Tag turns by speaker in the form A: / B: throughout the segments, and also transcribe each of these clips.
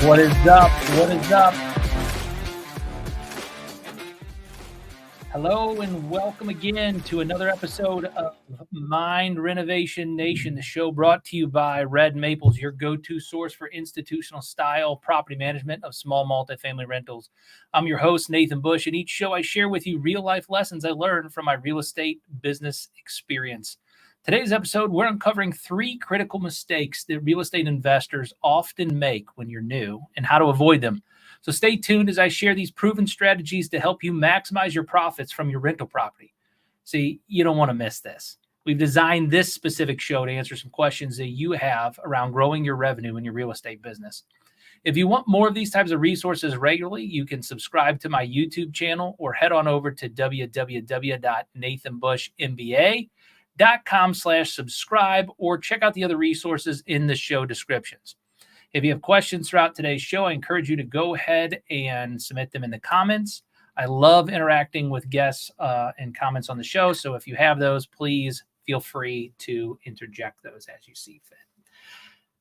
A: What is up? What is up? Hello and welcome again to another episode of Mind Renovation Nation, the show brought to you by Red Maples, your go-to source for institutional style property management of small multifamily rentals. I'm your host, Nathan Bush, and each show I share with you real life lessons I learned from my real estate business experience. Today's episode, we're uncovering 3 critical mistakes that real estate investors often make when you're new and how to avoid them. So stay tuned as I share these proven strategies to help you maximize your profits from your rental property. See, you don't want to miss this. We've designed this specific show to answer some questions that you have around growing your revenue in your real estate business. If you want more of these types of resources regularly, you can subscribe to my YouTube channel or head on over to www.nathanbushmba.com/subscribe or check out the other resources in the show descriptions. If you have questions throughout today's show, I encourage you to go ahead and submit them in the comments. I love interacting with guests and comments on the show. So if you have those, please feel free to interject those as you see fit.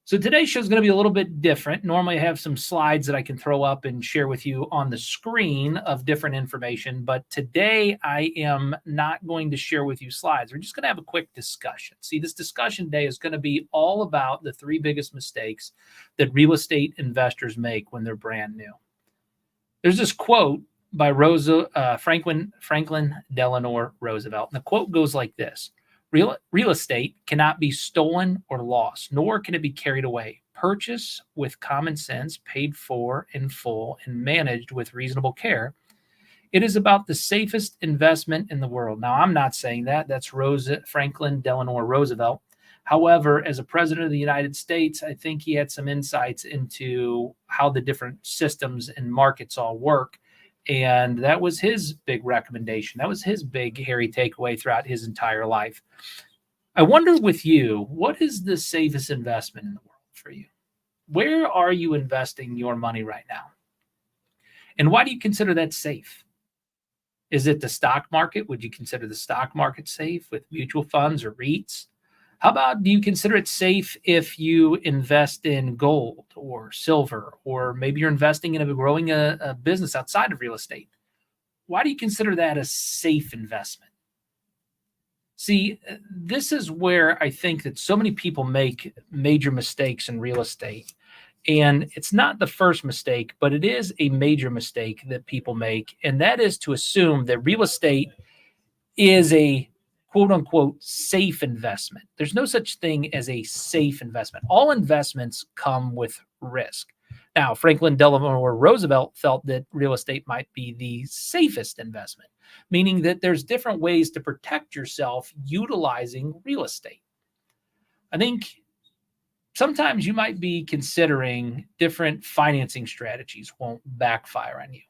A: So today's show is going to be a little bit different. Normally I have some slides that I can throw up and share with you on the screen of different information, but today I am not going to share with you slides. We're just going to have a quick discussion. See, this discussion today is going to be all about the 3 biggest mistakes that real estate investors make when they're brand new. There's this quote by Franklin Delano Roosevelt, and the quote goes like this. Real estate cannot be stolen or lost, nor can it be carried away. Purchase with common sense, paid for in full, and managed with reasonable care. It is about the safest investment in the world. Now, I'm not saying that. That's Franklin Delano Roosevelt. However, as a president of the United States, I think he had some insights into how the different systems and markets all work. And that was his big recommendation. That was his big hairy takeaway throughout his entire life. I wonder with you, what is the safest investment in the world for you? Where are you investing your money right now? And why do you consider that safe? Is it the stock market? Would you consider the stock market safe with mutual funds or REITs? How about, do you consider it safe if you invest in gold or silver, or maybe you're investing in growing a business outside of real estate? Why do you consider that a safe investment? See, this is where I think that so many people make major mistakes in real estate. And it's not the first mistake, but it is a major mistake that people make. And that is to assume that real estate is a quote unquote safe investment. There's no such thing as a safe investment. All investments come with risk. Now, Franklin Delano Roosevelt felt that real estate might be the safest investment, meaning that there's different ways to protect yourself utilizing real estate. I think sometimes you might be considering different financing strategies won't backfire on you.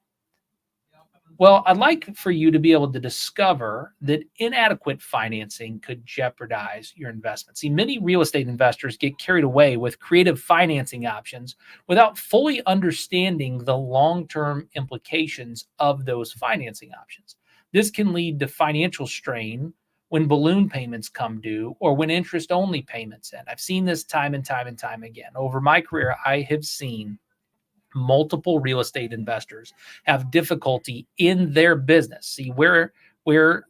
A: Well, I'd like for you to be able to discover that inadequate financing could jeopardize your investment. See, many real estate investors get carried away with creative financing options without fully understanding the long-term implications of those financing options. This can lead to financial strain when balloon payments come due or when interest-only payments end. I've seen this time and time and time again. Over my career, I have seen multiple real estate investors have difficulty in their business. See, where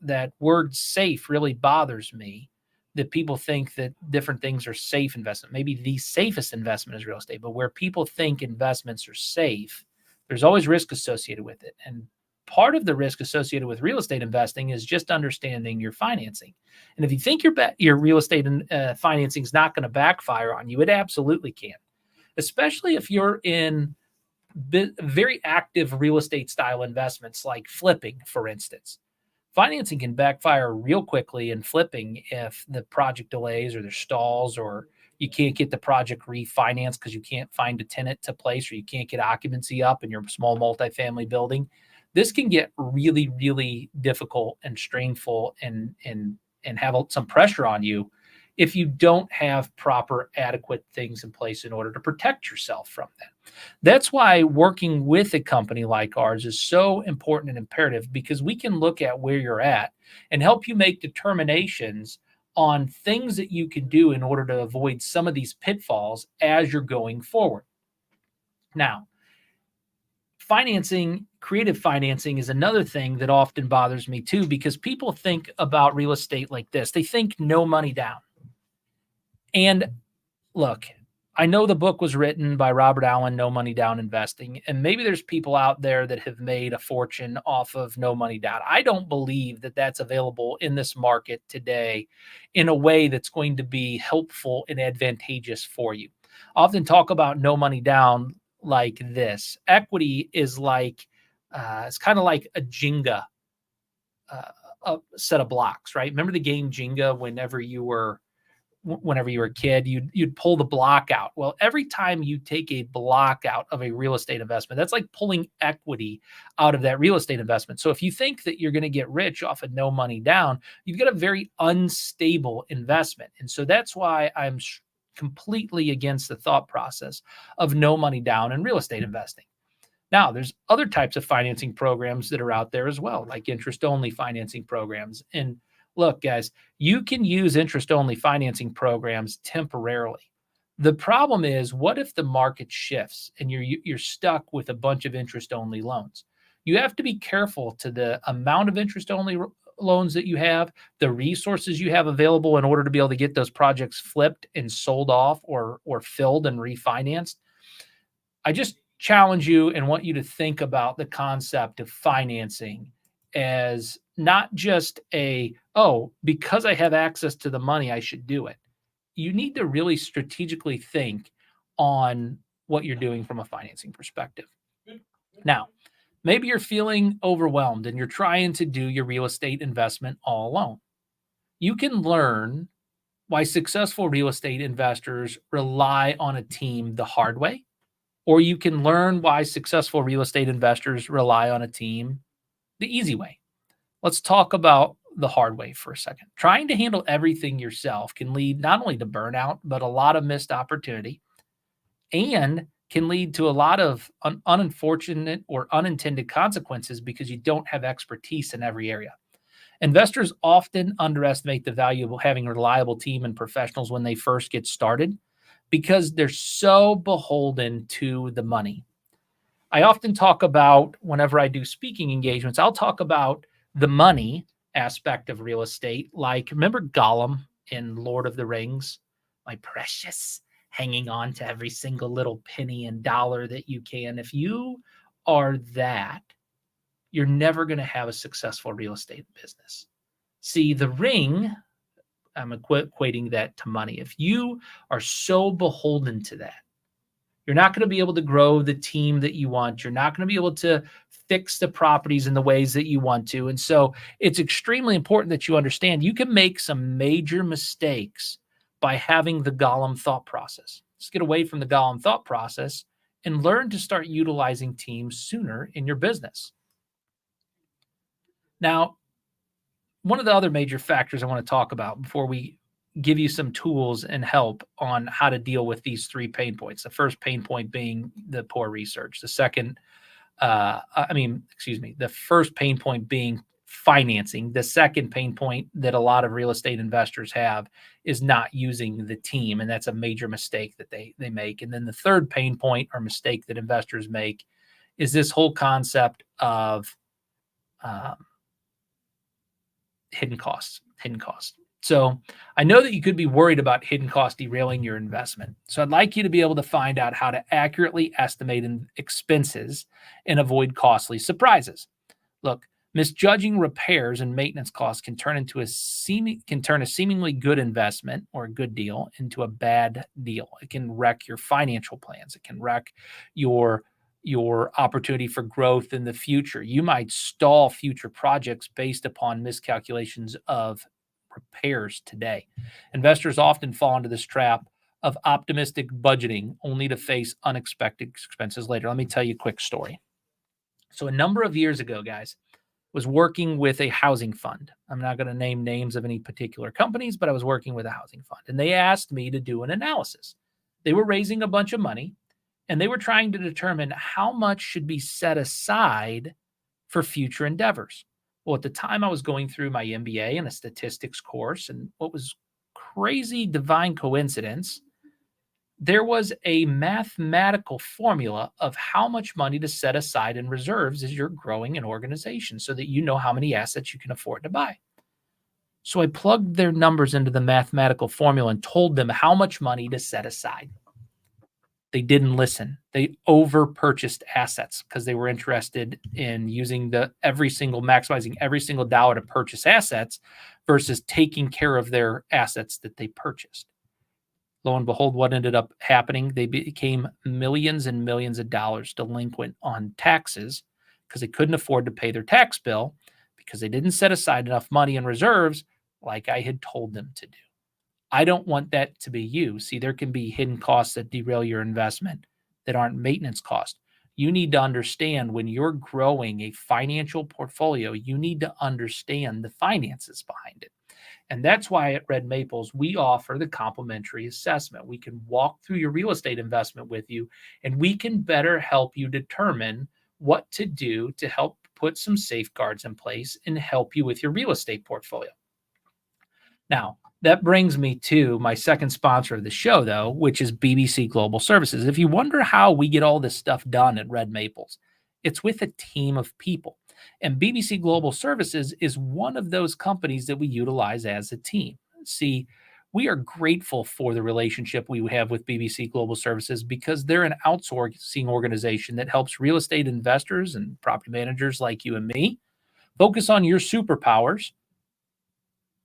A: that word safe really bothers me, that people think that different things are safe investment. Maybe the safest investment is real estate, but where people think investments are safe, there's always risk associated with it. And part of the risk associated with real estate investing is just understanding your financing. And if you think your real estate financing is not going to backfire on you, it absolutely can, especially if you're in very active real estate style investments like flipping, for instance. Financing can backfire real quickly in flipping if the project delays or there's stalls, or you can't get the project refinanced because you can't find a tenant to place, or you can't get occupancy up in your small multifamily building. This can get really, really difficult and strainful and have some pressure on you if you don't have proper adequate things in place in order to protect yourself from that. That's why working with a company like ours is so important and imperative, because we can look at where you're at and help you make determinations on things that you can do in order to avoid some of these pitfalls as you're going forward. Now, creative financing is another thing that often bothers me too, because people think about real estate like this. They think no money down. And look, I know the book was written by Robert Allen, No Money Down Investing, and maybe there's people out there that have made a fortune off of no money down. I don't believe that that's available in this market today in a way that's going to be helpful and advantageous for you. I often talk about no money down like this. Equity is like, it's kind of like a Jenga a set of blocks, right? Remember the game Jenga whenever you were a kid, you'd pull the block out. Well, every time you take a block out of a real estate investment, that's like pulling equity out of that real estate investment. So if you think that you're going to get rich off of no money down, you've got a very unstable investment. And so that's why I'm completely against the thought process of no money down in real estate investing. Now, there's other types of financing programs that are out there as well, like interest-only financing programs. And look, guys, you can use interest-only financing programs temporarily. The problem is, what if the market shifts and you're stuck with a bunch of interest-only loans? You have to be careful to the amount of interest-only loans that you have, the resources you have available in order to be able to get those projects flipped and sold off or filled and refinanced. I just challenge you and want you to think about the concept of financing as not just because I have access to the money, I should do it. You need to really strategically think on what you're doing from a financing perspective. Now, maybe you're feeling overwhelmed and you're trying to do your real estate investment all alone. You can learn why successful real estate investors rely on a team the hard way, or you can learn why successful real estate investors rely on a team the easy way. Let's talk about the hard way for a second. Trying to handle everything yourself can lead not only to burnout, but a lot of missed opportunity, and can lead to a lot of unfortunate or unintended consequences because you don't have expertise in every area. Investors often underestimate the value of having a reliable team and professionals when they first get started, because they're so beholden to the money. I often talk about, whenever I do speaking engagements, I'll talk about the money aspect of real estate. Like, remember Gollum in Lord of the Rings? My precious, hanging on to every single little penny and dollar that you can. If you are that, you're never going to have a successful real estate business. See, the ring, I'm equating that to money. If you are so beholden to that, you're not going to be able to grow the team that you want. You're not going to be able to fix the properties in the ways that you want to. And so it's extremely important that you understand you can make some major mistakes by having the Gollum thought process. Let's get away from the Gollum thought process and learn to start utilizing teams sooner in your business. Now, one of the other major factors I want to talk about before we give you some tools and help on how to deal with these three pain points. The first pain point being the poor research. The first pain point being financing. The second pain point that a lot of real estate investors have is not using the team, and that's a major mistake that they make. And then the third pain point or mistake that investors make is this whole concept of hidden costs. So I know that you could be worried about hidden costs derailing your investment. So I'd like you to be able to find out how to accurately estimate expenses and avoid costly surprises. Look, misjudging repairs and maintenance costs can turn a seemingly good investment or a good deal into a bad deal. It can wreck your financial plans. It can wreck your opportunity for growth in the future. You might stall future projects based upon miscalculations of repairs today. Investors often fall into this trap of optimistic budgeting only to face unexpected expenses later. Let me tell you a quick story. So a number of years ago, guys, was working with a housing fund. I'm not going to name names of any particular companies, but I was working with a housing fund, and they asked me to do an analysis. They were raising a bunch of money, and they were trying to determine how much should be set aside for future endeavors. Well, at the time, I was going through my MBA and a statistics course, and what was crazy divine coincidence, there was a mathematical formula of how much money to set aside in reserves as you're growing an organization so that you know how many assets you can afford to buy. So I plugged their numbers into the mathematical formula and told them how much money to set aside. They didn't listen. They over purchased assets because they were interested in using maximizing every single dollar to purchase assets versus taking care of their assets that they purchased. Lo and behold, what ended up happening? They became millions and millions of dollars delinquent on taxes because they couldn't afford to pay their tax bill because they didn't set aside enough money in reserves like I had told them to do. I don't want that to be you. See, there can be hidden costs that derail your investment that aren't maintenance costs. You need to understand when you're growing a financial portfolio, you need to understand the finances behind it. And that's why at Red Maples, we offer the complimentary assessment. We can walk through your real estate investment with you, and we can better help you determine what to do to help put some safeguards in place and help you with your real estate portfolio. Now, that brings me to my second sponsor of the show, though, which is BBC Global Services. If you wonder how we get all this stuff done at Red Maples, it's with a team of people. And BBC Global Services is one of those companies that we utilize as a team. See, we are grateful for the relationship we have with BBC Global Services because they're an outsourcing organization that helps real estate investors and property managers like you and me focus on your superpowers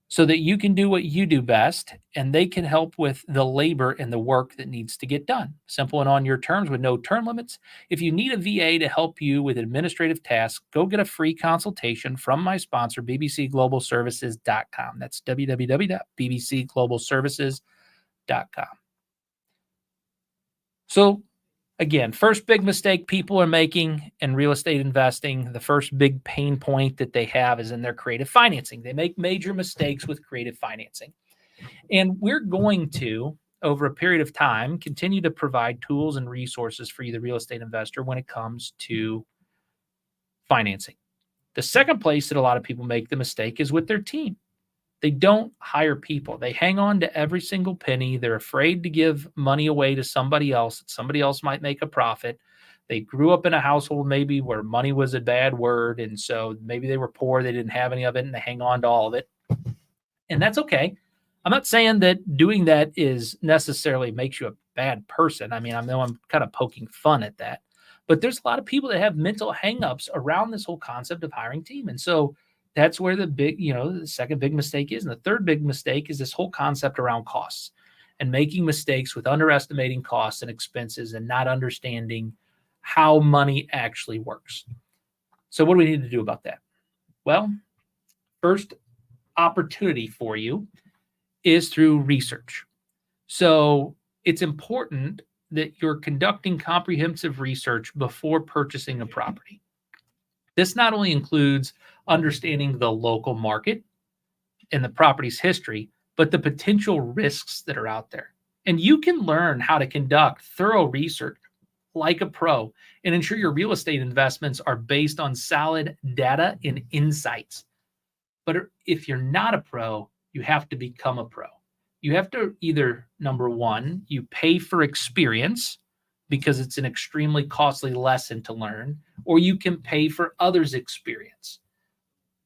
A: so that you can do what you do best, and they can help with the labor and the work that needs to get done. Simple and on your terms with no term limits. If you need a VA to help you with administrative tasks, go get a free consultation from my sponsor, bbcglobalservices.com. That's www.bbcglobalservices.com. So again, first big mistake people are making in real estate investing, the first big pain point that they have is in their creative financing. They make major mistakes with creative financing. And we're going to, over a period of time, continue to provide tools and resources for you, the real estate investor, when it comes to financing. The second place that a lot of people make the mistake is with their team. They don't hire people. They hang on to every single penny. They're afraid to give money away to somebody else. Somebody else might make a profit. They grew up in a household maybe where money was a bad word. And so maybe they were poor. They didn't have any of it and they hang on to all of it. And that's okay. I'm not saying that doing that is necessarily makes you a bad person. I mean, I know I'm kind of poking fun at that. But there's a lot of people that have mental hangups around this whole concept of hiring team. And so that's where the second big mistake is. And the third big mistake is this whole concept around costs and making mistakes with underestimating costs and expenses and not understanding how money actually works. So what do we need to do about that? Well, first opportunity for you is through research. So it's important that you're conducting comprehensive research before purchasing a property. This not only includes understanding the local market and the property's history, but the potential risks that are out there. And you can learn how to conduct thorough research like a pro and ensure your real estate investments are based on solid data and insights. But if you're not a pro, you have to become a pro. You have to either, number one, you pay for experience because it's an extremely costly lesson to learn, or you can pay for others' experience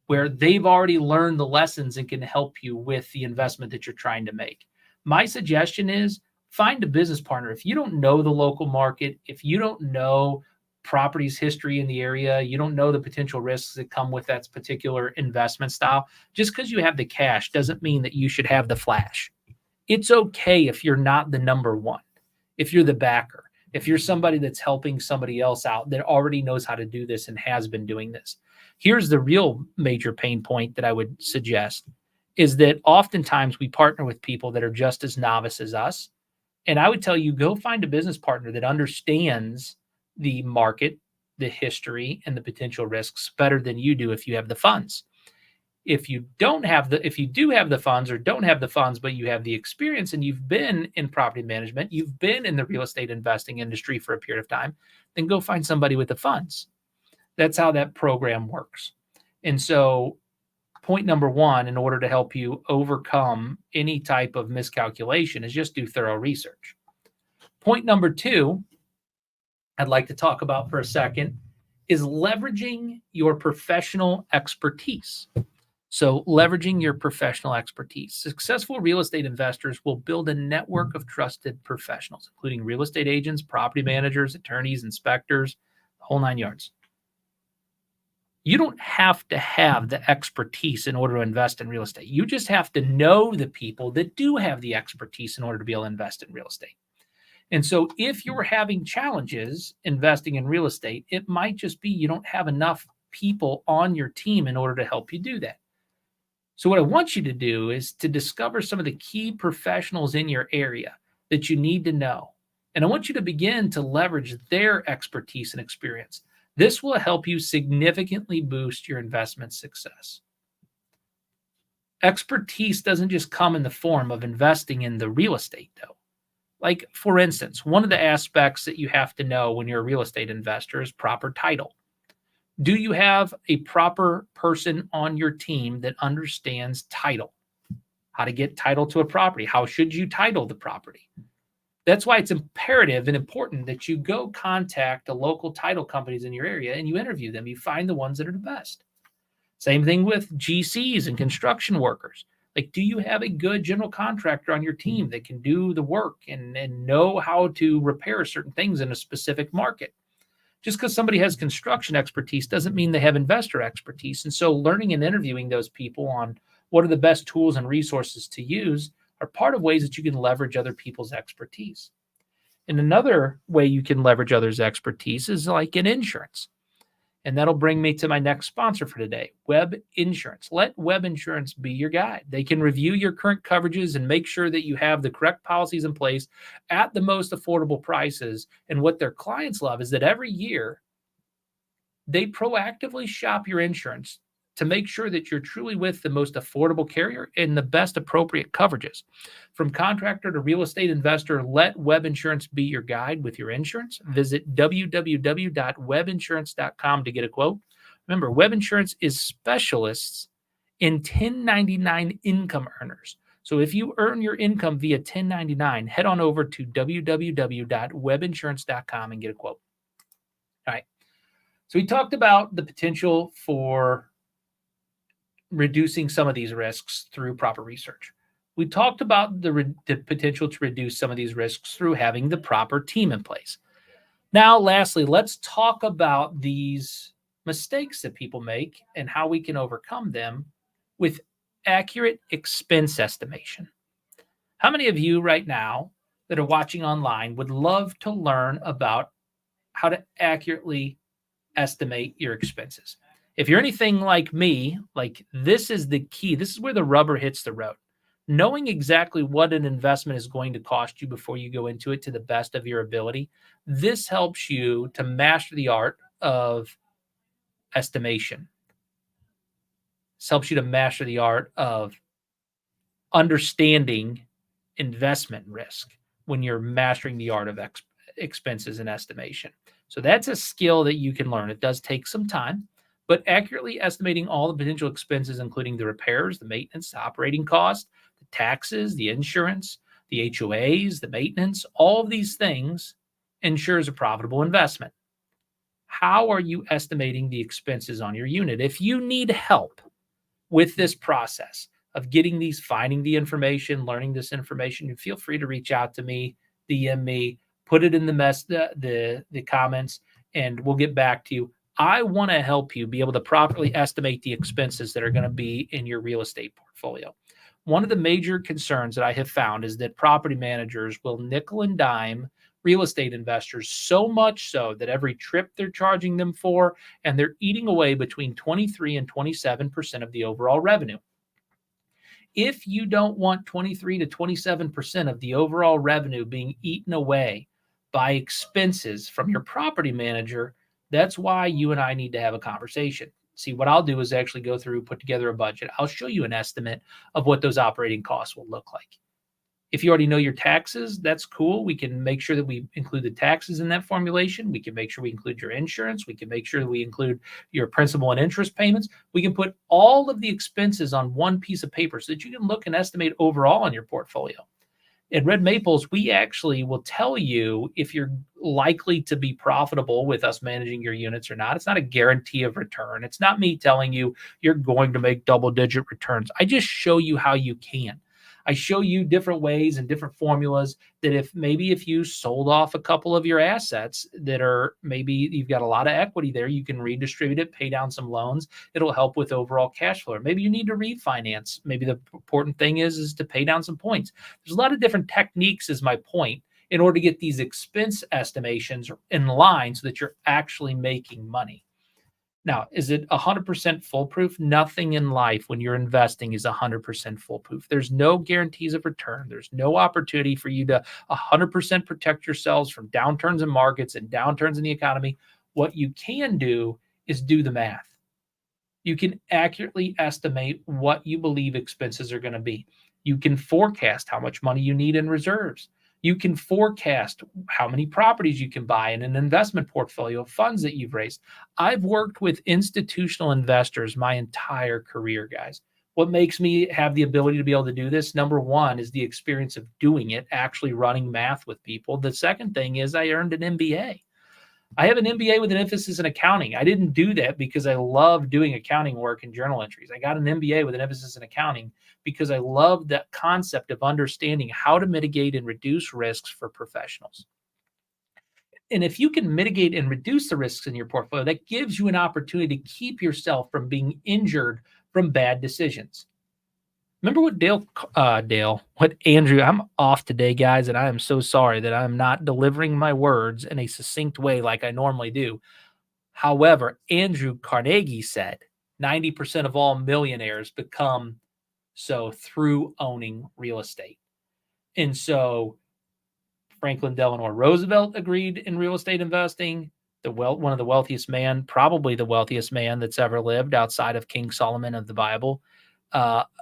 A: where they've already learned the lessons and can help you with the investment that you're trying to make. My suggestion is find a business partner. If you don't know the local market, if you don't know property's history in the area, you don't know the potential risks that come with that particular investment style, just because you have the cash doesn't mean that you should have the flash. It's okay if you're not the number one, if you're the backer, if you're somebody that's helping somebody else out that already knows how to do this and has been doing this. Here's the real major pain point that I would suggest is that oftentimes we partner with people that are just as novice as us. And I would tell you, go find a business partner that understands the market, the history, and the potential risks better than you do if you have the funds. If you do have the funds or don't have the funds, but you have the experience and you've been in property management, you've been in the real estate investing industry for a period of time, then go find somebody with the funds. That's how that program works. And so point number one, in order to help you overcome any type of miscalculation, is just do thorough research. Point number 2 I'd like to talk about for a second is leveraging your professional expertise. So, leveraging your professional expertise. Successful real estate investors will build a network of trusted professionals, including real estate agents, property managers, attorneys, inspectors, the whole 9 yards. You don't have to have the expertise in order to invest in real estate. You just have to know the people that do have the expertise in order to be able to invest in real estate. And so if you're having challenges investing in real estate, it might just be you don't have enough people on your team in order to help you do that. So what I want you to do is to discover some of the key professionals in your area that you need to know. And I want you to begin to leverage their expertise and experience. This will help you significantly boost your investment success. Expertise doesn't just come in the form of investing in the real estate, though. Like, for instance, one of the aspects that you have to know when you're a real estate investor is proper title. Do you have a proper person on your team that understands title? How to get title to a property? How should you title the property? That's why it's imperative and important that you go contact the local title companies in your area and you interview them. You find the ones that are the best. Same thing with GCs and construction workers. Like, do you have a good general contractor on your team that can do the work and know how to repair certain things in a specific market? Just because somebody has construction expertise doesn't mean they have investor expertise. And so learning and interviewing those people on what are the best tools and resources to use are part of ways that you can leverage other people's expertise. And another way you can leverage others' expertise is like in insurance. And that'll bring me to my next sponsor for today, Web Insurance. Let Web Insurance be your guide. They can review your current coverages and make sure that you have the correct policies in place at the most affordable prices. And what their clients love is that every year they proactively shop your insurance to make sure that you're truly with the most affordable carrier and the best appropriate coverages. From contractor to real estate investor, let Web Insurance be your guide with your insurance. Visit www.webinsurance.com to get a quote. Remember, Web Insurance is specialists in 1099 income earners. So if you earn your income via 1099, head on over to www.webinsurance.com and get a quote. All right. So we talked about the potential for reducing some of these risks through proper research. We talked about the potential to reduce some of these risks through having the proper team in place. Now, lastly, let's talk about these mistakes that people make and how we can overcome them with accurate expense estimation. How many of you right now that are watching online would love to learn about how to accurately estimate your expenses? If you're anything like me, like, this is the key. This is where the rubber hits the road. Knowing exactly what an investment is going to cost you before you go into it to the best of your ability, this helps you to master the art of estimation. This helps you to master the art of understanding investment risk when you're mastering the art of expenses and estimation. So that's a skill that you can learn. It does take some time. But accurately estimating all the potential expenses, including the repairs, the maintenance, the operating costs, the taxes, the insurance, the HOAs, the maintenance, all of these things ensures a profitable investment. How are you estimating the expenses on your unit? If you need help with this process of finding the information, learning this information, you feel free to reach out to me, DM me, put it in the comments, and we'll get back to you. I want to help you be able to properly estimate the expenses that are going to be in your real estate portfolio. One of the major concerns that I have found is that property managers will nickel and dime real estate investors so much so that every trip they're charging them for, and they're eating away between 23 and 27% of the overall revenue. If you don't want 23 to 27% of the overall revenue being eaten away by expenses from your property manager, that's why you and I need to have a conversation. See, what I'll do is actually go through, put together a budget. I'll show you an estimate of what those operating costs will look like. If you already know your taxes, that's cool. We can make sure that we include the taxes in that formulation. We can make sure we include your insurance. We can make sure that we include your principal and interest payments. We can put all of the expenses on one piece of paper so that you can look and estimate overall on your portfolio. At Red Maples, we actually will tell you if you're likely to be profitable with us managing your units or not. It's not a guarantee of return. It's not me telling you you're going to make double-digit returns. I just show you how you can. I show you different ways and different formulas that if you sold off a couple of your assets that are maybe you've got a lot of equity there, you can redistribute it, pay down some loans. It'll help with overall cash flow. Maybe you need to refinance. Maybe the important thing is to pay down some points. There's a lot of different techniques, is my point, in order to get these expense estimations in line so that you're actually making money. Now, is it 100% foolproof? Nothing in life when you're investing is 100% foolproof. There's no guarantees of return. There's no opportunity for you to 100% protect yourselves from downturns in markets and downturns in the economy. What you can do is do the math. You can accurately estimate what you believe expenses are going to be. You can forecast how much money you need in reserves. You can forecast how many properties you can buy in an investment portfolio of funds that you've raised. I've worked with institutional investors my entire career, guys. What makes me have the ability to be able to do this, number one, is the experience of doing it, actually running math with people. The second thing is I earned an MBA. I have an MBA with an emphasis in accounting. I didn't do that because I love doing accounting work and journal entries. I got an MBA with an emphasis in accounting because I love that concept of understanding how to mitigate and reduce risks for professionals. And if you can mitigate and reduce the risks in your portfolio, that gives you an opportunity to keep yourself from being injured from bad decisions. Remember what Andrew, I'm off today, guys, and I am so sorry that I'm not delivering my words in a succinct way like I normally do. However, Andrew Carnegie said 90% of all millionaires become so through owning real estate. And so Franklin Delano Roosevelt agreed in real estate investing. One of the wealthiest man, probably the wealthiest man that's ever lived outside of King Solomon of the Bible.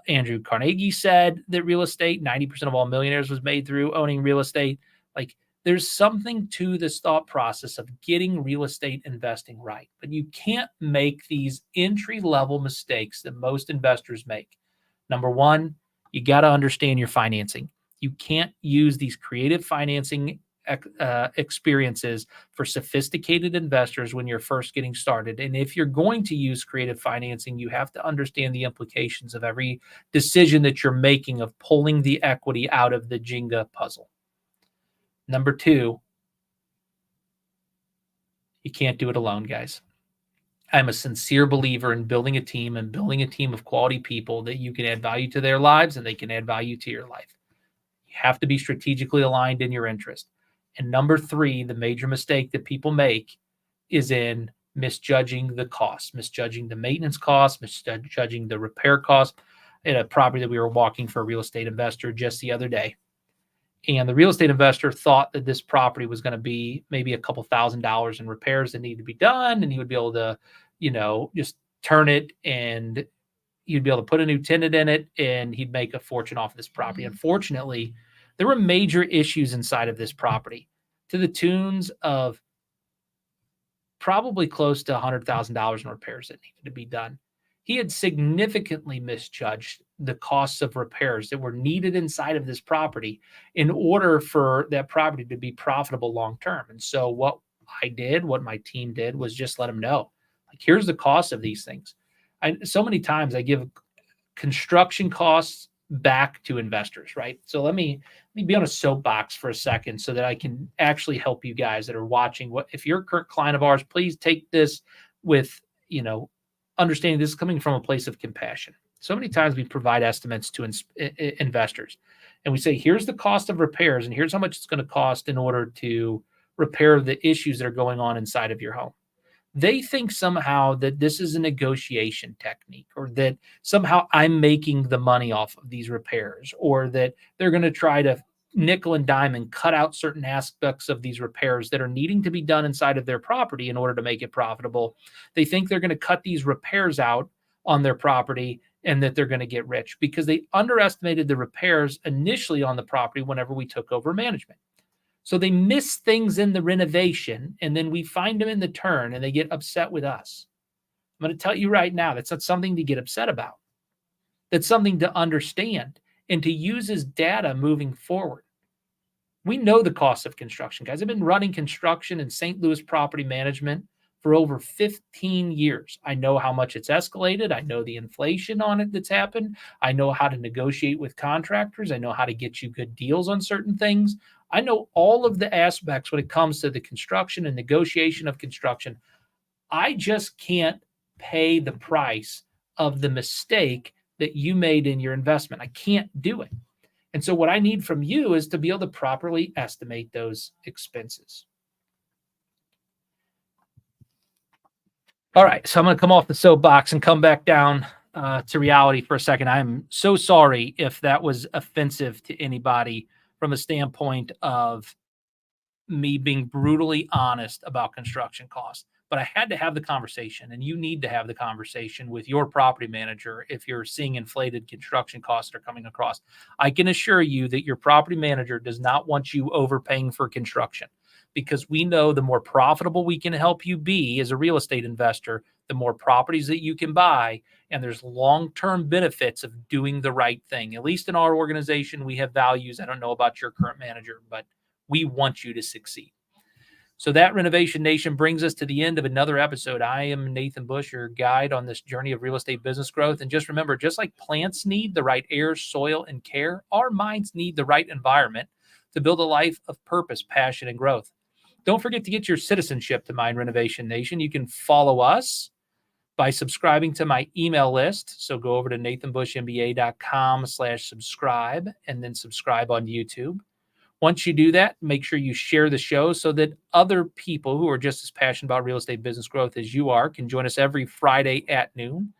A: Andrew Carnegie said that real estate, 90% of all millionaires was made through owning real estate. Like, there's something to this thought process of getting real estate investing right. But you can't make these entry-level mistakes that most investors make. Number one, you got to understand your financing. You can't use these creative financing experiences for sophisticated investors when you're first getting started. And if you're going to use creative financing, you have to understand the implications of every decision that you're making of pulling the equity out of the Jenga puzzle. Number two, you can't do it alone, guys. I'm a sincere believer in building a team and building a team of quality people that you can add value to their lives and they can add value to your life. You have to be strategically aligned in your interest. And number three, the major mistake that people make is in misjudging the cost, misjudging the maintenance cost, misjudging the repair cost. At a property that we were walking for a real estate investor just the other day. And the real estate investor thought that this property was going to be maybe a couple $1,000s in repairs that needed to be done. And he would be able to, just turn it and you'd be able to put a new tenant in it and he'd make a fortune off of this property. Unfortunately, there were major issues inside of this property to the tunes of probably close to $100,000 in repairs that needed to be done. He had significantly misjudged the costs of repairs that were needed inside of this property in order for that property to be profitable long-term. And so what my team did was just let him know, like, here's the cost of these things. So many times I give construction costs back to investors, right? So let me be on a soapbox for a second so that I can actually help you guys that are watching. If you're a current client of ours, please take this with, understanding this is coming from a place of compassion. So many times we provide estimates to investors and we say, here's the cost of repairs and here's how much it's going to cost in order to repair the issues that are going on inside of your home. They think somehow that this is a negotiation technique or that somehow I'm making the money off of these repairs or that they're going to try to nickel and dime and cut out certain aspects of these repairs that are needing to be done inside of their property in order to make it profitable. They think they're going to cut these repairs out on their property and that they're going to get rich because they underestimated the repairs initially on the property whenever we took over management. So they miss things in the renovation and then we find them in the turn and they get upset with us. I'm going to tell you right now, that's not something to get upset about. That's something to understand and to use as data moving forward. We know the cost of construction, guys. I've been running construction in St. Louis property management for over 15 years. I know how much it's escalated. I know the inflation on it that's happened. I know how to negotiate with contractors. I know how to get you good deals on certain things. I know all of the aspects when it comes to the construction and negotiation of construction. I just can't pay the price of the mistake that you made in your investment. I can't do it. And so what I need from you is to be able to properly estimate those expenses. All right, so I'm going to come off the soapbox and come back down to reality for a second. I'm so sorry if that was offensive to anybody from a standpoint of me being brutally honest about construction costs. But I had to have the conversation, and you need to have the conversation with your property manager if you're seeing inflated construction costs that are coming across. I can assure you that your property manager does not want you overpaying for construction, because we know the more profitable we can help you be as a real estate investor, the more properties that you can buy, and there's long-term benefits of doing the right thing. At least in our organization, we have values. I don't know about your current manager, but we want you to succeed. So that, Renovation Nation, brings us to the end of another episode. I am Nathan Bush, your guide on this journey of real estate business growth. And just remember, just like plants need the right air, soil, and care, our minds need the right environment to build a life of purpose, passion, and growth. Don't forget to get your citizenship to Mind Renovation Nation. You can follow us by subscribing to my email list. So go over to nathanbushmba.com/subscribe and then subscribe on YouTube. Once you do that, make sure you share the show so that other people who are just as passionate about real estate business growth as you are can join us every Friday at noon.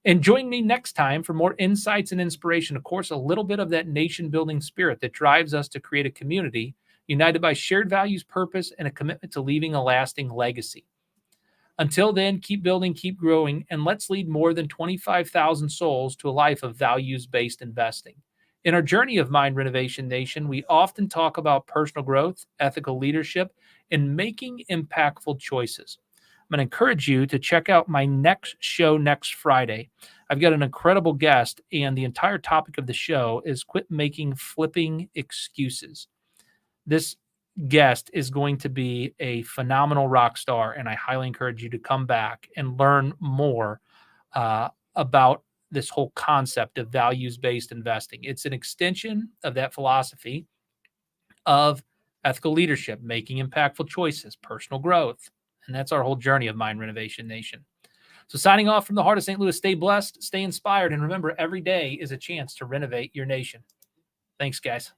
A: And join me next time for more insights and inspiration. Of course, a little bit of that nation-building spirit that drives us to create a community united by shared values, purpose, and a commitment to leaving a lasting legacy. Until then, keep building, keep growing, and let's lead more than 25,000 souls to a life of values-based investing. In our journey of Mind Renovation Nation, we often talk about personal growth, ethical leadership, and making impactful choices. I'm going to encourage you to check out my next show next Friday. I've got an incredible guest, and the entire topic of the show is quit making flipping excuses. This guest is going to be a phenomenal rock star, and I highly encourage you to come back and learn more about this whole concept of values-based investing. It's an extension of that philosophy of ethical leadership, making impactful choices, personal growth. And that's our whole journey of Mind Renovation Nation. So signing off from the heart of St. Louis, stay blessed, stay inspired, and remember, every day is a chance to renovate your nation. Thanks, guys.